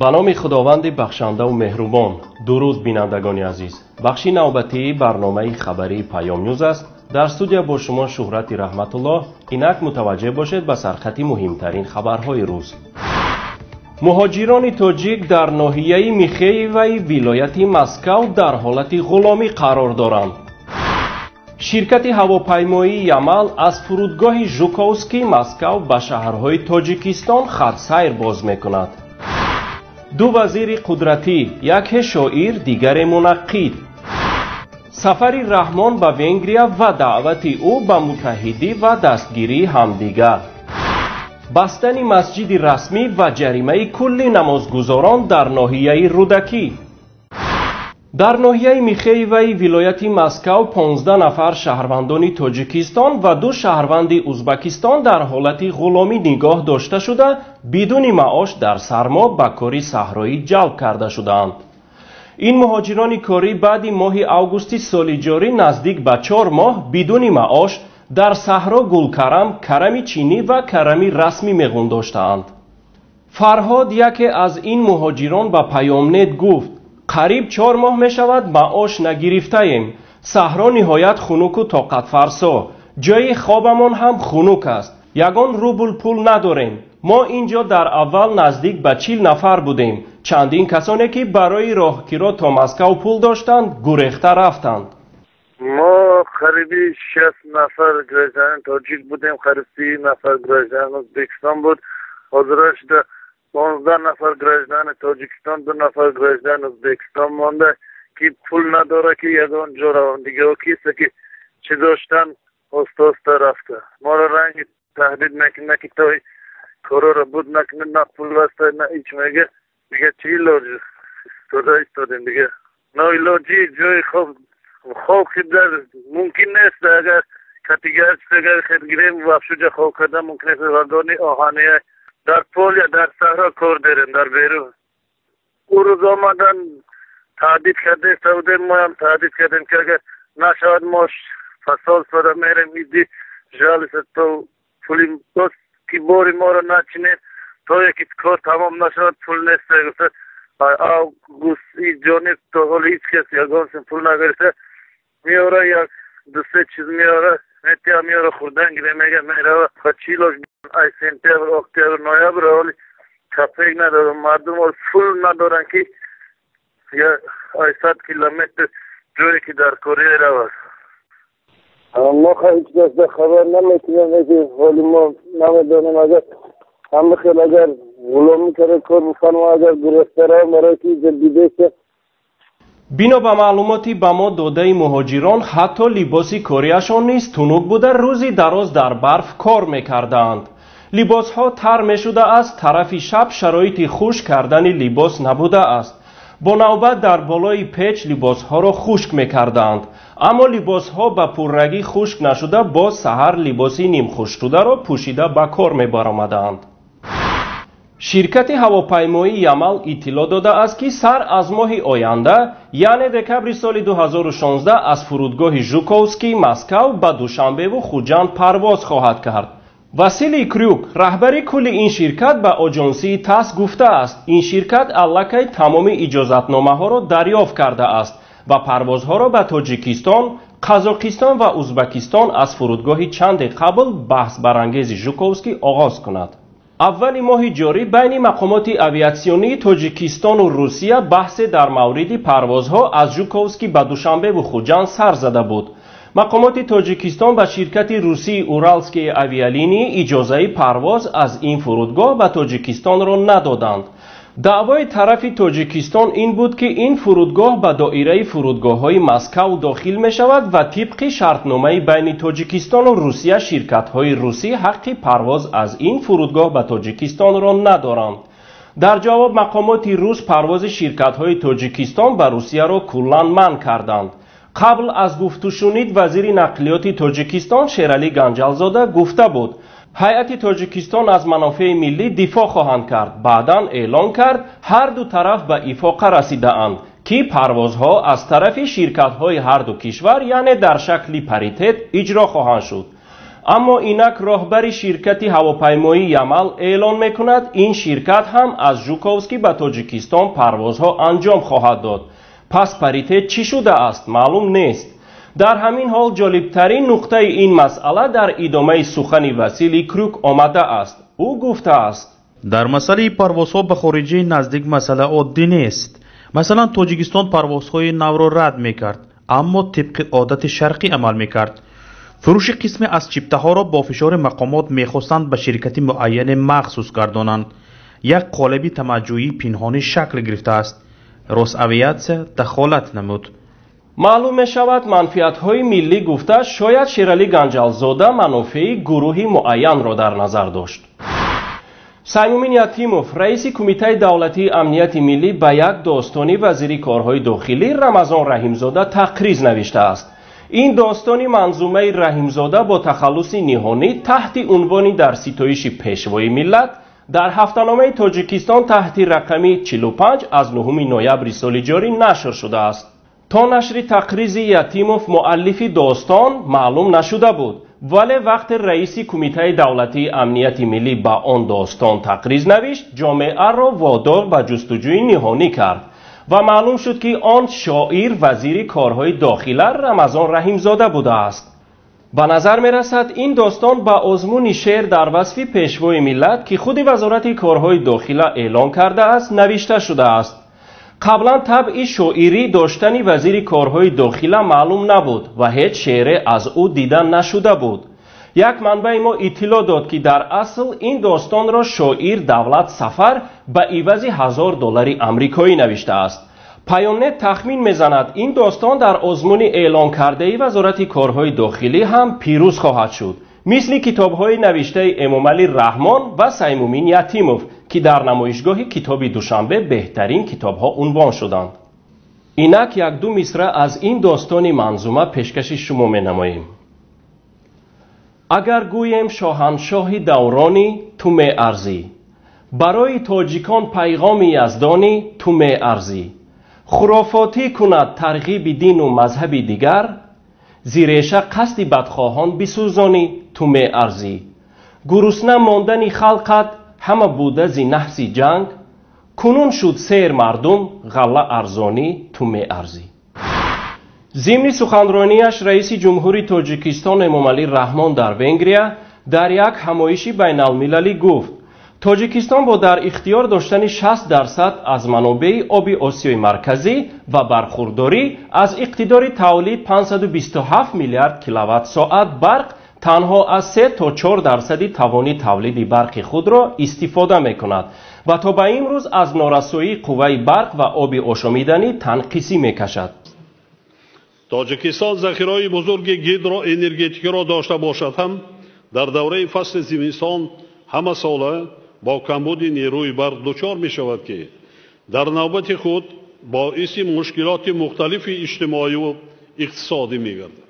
به نام خداوند بخشنده و مهربان. درود بینندگان عزیز. بخش نوبتی برنامه خبری پیام نیوز است. در استودیو با شما شهرت رحمت الله. اینک متوجه باشید به سرخط مهمترین خبرهای روز. مهاجران تاجیک در ناحیه میخیو و ولایت مسکو در حالت غلامی قرار دارند. شرکت هواپیمایی یمل از فرودگاه ژوکووسکی مسکو به شهرهای تاجیکستان خط سیر باز میکند. دو وزیر قدرتی، یک شاعر دیگر منقد. سفر رحمان به ونگریا و دعوت او به متحدی و دستگیری همدیگر. بستن مسجد رسمی و جریمه کل نمازگزاران در ناحیه رودکی. در ناحیه میخیو و ولایت مسکو 15 نفر شهروندان تاجیکستان و 2 شهروند ازبکستان در حالت غلامی نگاه داشته شده بدون معاش در سرما به کار صحرایی جلب کرده شدند. این مهاجران کاری بعد ماه آگوست سال جاری نزدیک به 4 ماه بدون معاش در صحرا گلکرم، کرم چینی و کرم رسمی میغون داشتند. فرهاد یکی از این مهاجران به پیامنت گفت: قریب 4 ماه می شود معاش نگرفته ایم. صحرا نهایت خنک و طاقت فرسا. جای خوابمان هم خنک است. یگان روبل پول نداریم. ما اینجا در اول نزدیک به 40 نفر بودیم. چندین کسانی که برای راهکیرا تا مسکو پول داشتند گریخته رفتند. ما قریبی 60 نفر گرجان تاجیک بودیم. قریب 30 نفر گرجان ازبکستان بود. حضورش 15 نفر گرجان تاجیکستان، 2 نفر گرجان ازبکستان مانده که پول نداره که یگان جورا دیگه و کسی که چی داشتن هست رفته. ما را رنگ تهدید نکنه که توی کارا را بود نکنه، نه پول وسته نه ایچ میگه چی علاج استادیم دیگه. نه علاجی جای خوب که در ممکن نیست. اگر کتیگر اگر خیدگیریم وفشوجه خوب کرده ممکن است وگانی آهانی در پول یا در صحرا کار داریم در بیرون. او روز آمدن تهدید کرده سعوده، ما هم تهدید کردیم که اگر نشود ما فصال ساده میریم ایدی جالس تو پولی بس که باری ما را نچینید تا یکی کار تمام نشود پول نیسته. گفته آگوست ای جانب تا حال هیچ کس یگان سن پول نگرسته میاره یک 2-3 چیز میاره میتیا میاره خوردن گیره میگه میره و چیلاش ای سنتیبر اکتبر نویبر حالی کپیک ندارم. مردم ها پول ندارن که یا 100 کیلومتر جایی که در کره رود. ما هیچ کس خبر نمیتونیم حالی ما نمیدونیم. اگر همه خیلی اگر غلامی کرده کار بکنم اگر گرفته را مرا که جدیده که بنا به معلوماتی به ما داده مهاجران حتی لباسی کاریشان نیست تنوک بوده روزی دراز در برف کار میکردند. لباس ها تر می شده است. طرف شب شرایط خشک کردن لباس نبوده است. با نوبت در بالای پیچ لباس ها را خشک میکردند. اما لباس ها به پررگی خشک نشده باز سحر لباسی نیم خشک شده را پوشیده به کار می برآمدند. شرکت هواپیمایی یمل اطلاع داده است که سر از ماه آینده یعنی دکبر سال 2016 از فرودگاه ژوکووسکی مسکو به دوشنبه و خوجند پرواز خواهد کرد. واسیلی کریوک رهبر کل این شرکت به آژانسی تاس گفته است این شرکت الکی تمام اجازتنامه ها را دریافت کرده است و پروازها را به تاجیکستان، قزاقستان و ازبکستان از فرودگاه چند قبل بحث برانگیز ژوکووسکی آغاز کند. اول ماه جاری بین مقامات آویاسیونی تاجیکستان و روسیه بحث در مورد پروازها از ژوکووسکی به دوشنبه و خوجند سر زده بود. مقامات تاجیکستان به شرکت روسی اورالسکی آویالینی اجازه پرواز از این فرودگاه به تاجیکستان را ندادند. دعوای طرف تاجیکستان این بود که این فرودگاه به دایره فرودگاه‌های مسکو داخل می شود و طبق شرطنامه بین تاجیکستان و روسیه شرکت‌های روسی حق پرواز از این فرودگاه به تاجیکستان را ندارند. در جواب مقامات روس پرواز شرکت‌های تاجیکستان به روسیه را کلاً منع کردند. قبل از گفت و شنید وزیر نقلیات تاجیکستان شیرعلی گنجالزاده گفته بود هیئت تاجیکستان از منافع ملی دفاع خواهند کرد. بعداً اعلان کرد هر دو طرف به اتفاق رسیده اند که پروازها از طرف شرکت‌های هر دو کشور یعنی در شکل پاریتت اجرا خواهند شد. اما اینک راهبری شرکتی هواپیمایی یمل اعلان میکند این شرکت هم از ژوکووسکی به تاجیکستان پروازها انجام خواهد داد. پس پریته چی شده است معلوم نیست. در همین حال جالبترین نقطه این مسئله در ادامه سخن وسیلی کروک آمده است. او گفته است در مسئله پروازها به خارجی نزدیک مسئله عادی نیست. مثلا تاجیکستان پروازهای نو را رد میکرد اما طبق عادت شرقی عمل میکرد. فروش قسم از چیپته ها را با فشار مقامات میخواستند به شرکتی معین مخصوص گردانند. یک قالبی تمجویی پنهانی شکل گرفته است. روس‌اویاتسیا دخالت نمود. معلوم می شود منفعت های ملی گفته شاید شیرالی گنجالزاده منافع گروهی معین را در نظر داشت. سیمومین یتیموف رئیس کمیته دولتی امنیت ملی به یک داستانی وزیر کارهای داخلی رمضان رحیمزاده تقریض نوشته است. این داستانی منظومه رحیمزاده با تخلص نهانی تحت عنوانی در ستایش پیشوای ملت در هفته‌نامه تاجیکستان تحت رقمی 45 از 9 نوامبر سال جاری نشر شده است. تا نشر تقریض یتیموف مؤلف داستان معلوم نشده بود، ولی وقت رئیس کمیته دولتی امنیت ملی با آن داستان تقریض نوشت جامعه را وادار به جستجوی نهانی کرد و معلوم شد که آن شاعر وزیر کارهای داخلی رمضان رحیمزاده بوده است. به نظر می رسد این داستان با آزمون شعر در وصف پیشوای ملت که خود وزارت کارهای داخلی اعلان کرده است نوشته شده است. قبلا طبع شاعری داشتن وزیر کارهای داخلی معلوم نبود و هیچ شعر از او دیدن نشده بود. یک منبع ما اطلاع داد که در اصل این داستان را شاعر دولت سفر به عوض $1000 آمریکایی نوشته است. پیامنت تخمین میزند این داستان در آزمون اعلان کرده وزارت کارهای داخلی هم پیروز خواهد شد، مثل کتاب‌های نوشته امامعلی رحمان و سیمومین یتیموف که در نمایشگاه کتاب دوشنبه بهترین کتاب‌ها عنوان شدند. اینک یک دو مصرع از این داستان منظومه پیشکش شما می‌نماییم. اگر گویم شاهنشاه دورانی تو می‌ارزی، برای تاجیکان پیغام یزدانی تو می‌ارزی، خرافاتی کند ترغیب دین و مذهب دیگر، زیرش قصد بدخواهان بسوزانی تو می‌ارزی، گرسنه ماندن خلقت همه بوده زی نحس جنگ، کنون شد سیر مردم غله ارزانی تو می‌ارزی. ضمن سخنرانیش رئیس جمهوری تاجیکستان امامعلی رحمان در ونگریا در یک همایش بین المللی گفت تاجیکستان با در اختیار داشتن 60% از منابع آب آسیای مرکزی و برخورداری از اقتدار تولید 527 میلیارد کیلووات ساعت برق تنها از 3 تا 4% توان تولید برق خود را استفاده می‌کند و تا به امروز از نارسایی قوه برق و آب آشامیدنی تنقیصی می‌کشد. تاجیکستان ذخیره‌های بزرگ هیدروانرژتیکی را داشته باشد هم در دوره فصل زمستان همه ساله با کمبود نیروی برق دچار می شود که در نوبت خود باعث مشکلات مختلف اجتماعی و اقتصادی می گردد.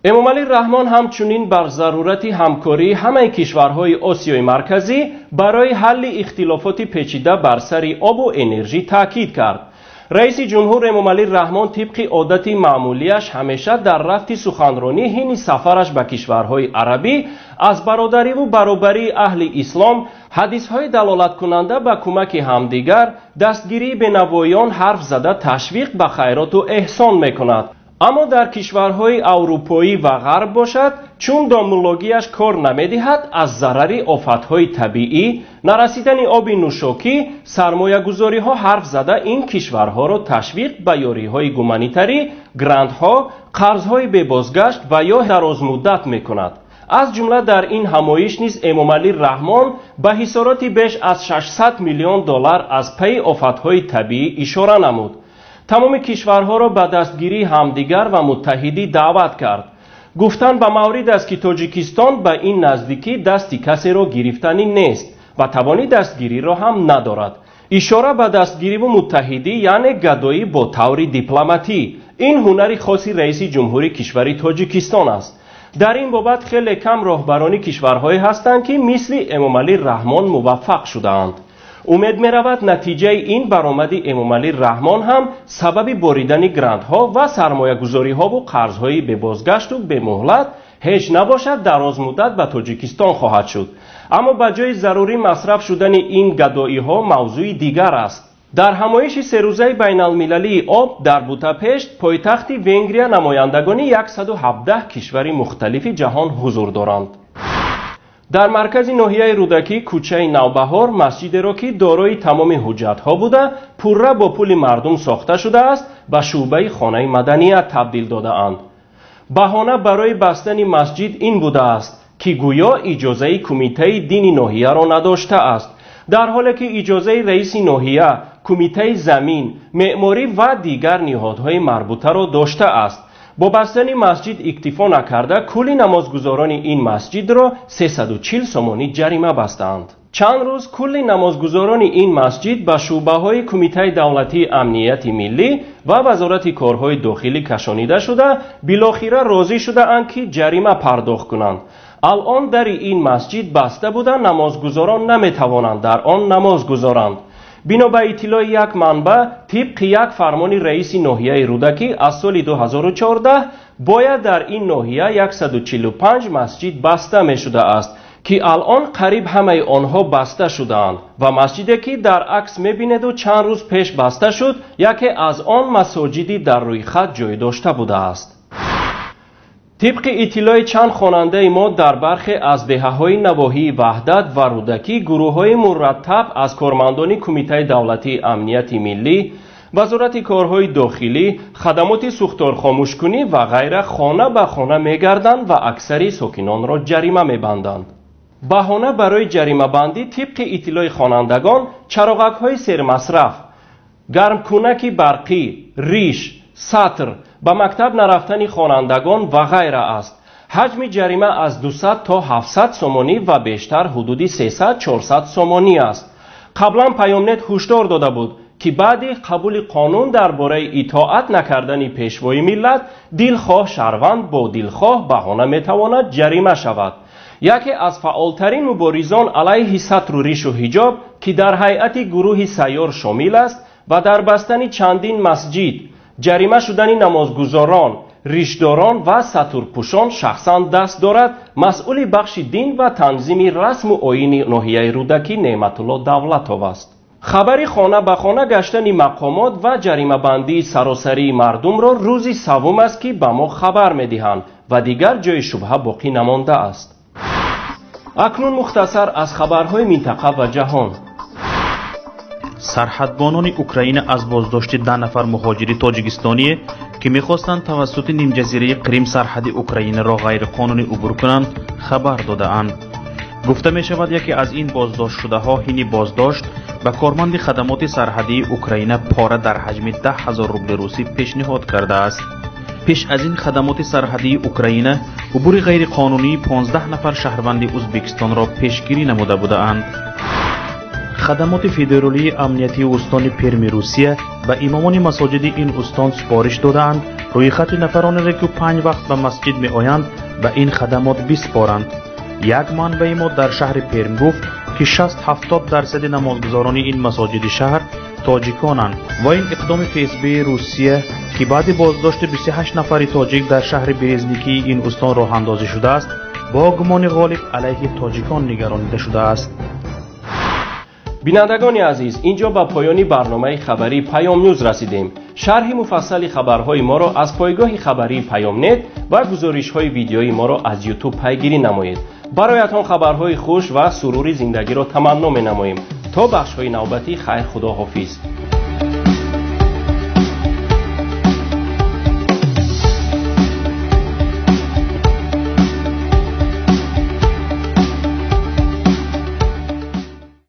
امامعلی رحمان همچنین بر ضرورت همکاری همه کشورهای آسیای مرکزی برای حل اختلافات پیچیده بر سر آب و انرژی تاکید کرد. رئیس جمهور امامعلی رحمان طبق عادت معمولیش همیشه در رفت سخنرانی حین سفرش به کشورهای عربی از برادری و برابری اهل اسلام، حدیثهای دلالت کننده به کمک همدیگر، دستگیری به نوایان حرف زده تشویق به خیرات و احسان میکند. اما در کشورهای اروپایی و غرب باشد چون دامولوگیش کار نمیدهد از ضرر آفتهای طبیعی، نرسیدن آب نوشاکی، سرمایه گذاری ها حرف زده این کشورها را تشویق به یاری های گومانیتری، گرانت‌ها، قرضهای به بازگشت و یا دراز مدت میکند. از جمله در این همایش نیز امامعلی رحمان به حصارات بیش از $600 میلیون از پی آفتهای طبیعی اشاره نمود. تمام کشورها را به دستگیری همدیگر و متحدی دعوت کرد. گفتن به مورد است که تاجیکستان به این نزدیکی دستی کسی را گرفتنی نیست و توانی دستگیری را هم ندارد. اشاره به دستگیری و متحدی یعنی گدایی با طور دیپلماتی. این هنری خاصی رئیس جمهوری کشور تاجیکستان است. در این بابت خیلی کم راهبران کشورهایی هستند که مثل امامعلی رحمان موفق شدند. امید می رود نتیجه این برآمد امامعلی رحمان هم سبب بریدن گرانت ها و سرمایه گذاری ها و قرض های به بازگشت و به مهلت هیچ نباشد دراز مدت به تاجیکستان خواهد شد. اما به جای ضروری مصرف شدن این گدایی ها موضوع دیگر است. در همایش سه روزه بین المللی آب در بوداپشت پایتخت ونگریا نمایندگان 117 کشور مختلف جهان حضور دارند. در مرکز ناحیه رودکی کوچه نوبهار مسجد را که دارای تمام حجت ها بوده پوره با پول مردم ساخته شده است به شعبه خانه مدنیت تبدیل داده اند. بهانه برای بستن مسجد این بوده است که گویا اجازه کمیته دین ناحیه را نداشته است، در حالی که اجازه رئیس ناحیه، کمیته زمین، معماری و دیگر نهادهای مربوطه را داشته است. با بستن مسجد اکتفا نکرده کل نمازگزاران این مسجد را 340 سومانی جریمه بستند. چند روز کل نمازگزاران این مسجد به شعبه های کمیته دولتی امنیت ملی و وزارت کارهای داخلی کشانیده شده بالاخره راضی شده اند که جریمه پرداخت کنند. الان در این مسجد بسته بوده نمازگزاران نمیتوانند در آن نماز گذارند. بنا به اطلاع یک منبع طبق یک فرمان رئیس ناحیه رودکی از سال 2014 باید در این ناحیه 145 مسجد بسته می شده است که الان قریب همه آنها بسته شدند و مسجدی که در عکس می بینید و چند روز پیش بسته شد یکی از آن مساجدی در روی خط جای داشته بوده است. طبق اطلاع چند خواننده ما در برخی از دهه‌های نواحی وحدت و رودکی گروه‌های مرتب از کارمندان کمیته دولتی امنیت ملی، وزارت کارهای داخلی، خدمات سوختار خاموشکنی و غیره خانه به خانه می‌گردند و اکثر ساکنان را جریمه می‌بندند. بهانه برای جریمه بندی طبق اطلاع خوانندگان چراغک‌های سرمصرف، گرمکنک برقی، ریش، سطر، به مکتب نرفتن خوانندگان و غیره است. حجم جریمه از 200 تا 700 سومانی و بیشتر حدود 300-400 سومانی است. قبلا پیامنت هشدار داده بود که بعد قبول قانون درباره اطاعت نکردن پیشوای ملت دلخواه شهروند با دلخواه بهانه میتواند جریمه شود. یکی از فعالترین مبارزان علیه ستر و ریش و حجاب که در هیئت گروه سیار شامل است و در بستن چندین مسجد، جریمه شدن نمازگزاران، ریشداران و سترپوشان شخصا دست دارد مسئول بخش دین و تنظیم رسم و آیین ناحیه رودکی نعمت الله دولتov است. خبری خانه به خانه گشتن مقامات و جریمه بندی سراسری مردم را روزی سوم است که به ما خبر می‌دهند و دیگر جای شبهه باقی نمانده است. اکنون مختصر از خبرهای منطقه و جهان. سرحدبانان اوکراین از بازداشت 10 نفر مهاجری تاجیکستانی که می‌خواستند توسط نیم جزیره کریم سرحد اوکراین را غیر قانونی عبور کنند خبر داده‌اند. گفته می‌شود یکی از این بازداشت شده ها حین بازداشت به کارمند خدمات سرحدی اوکراین پاره در حجم 10,000 روبل روسی پیشنهاد کرده است. پیش از این خدمات سرحدی اوکراین عبور غیر قانونی 15 نفر شهروند ازبکستان را پیشگیری نموده بودند. خدمات فدرالی امنیتی استان پرم روسیه و امامان مساجد این استان سپارش دادند روی خط نفرانی را که 5 وقت به مسجد می آیند به این خدمات بسپارند. یک منبع ما در شهر پرم گفت که 60-70% نمازگزاران این مساجد شهر تاجیکانند و این اقدام فسب روسیه که بعد بازداشت 28 نفر تاجیک در شهر برزنیکی این استان راه اندازی شده است با گمان غالب علیه تاجیکان نگرانیده شده است. بینندگان عزیز، اینجا به پایان برنامه خبری پیام نیوز رسیدیم. شرح مفصل خبرهای ما را از پایگاه خبری پیام نت و گزارش‌های ویدیویی ما را از یوتیوب پیگیری نمایید. برایتان خبرهای خوش و سروری زندگی را تمنا می‌نماییم. تا بخش‌های نوبتی خیر، خدا حافظ.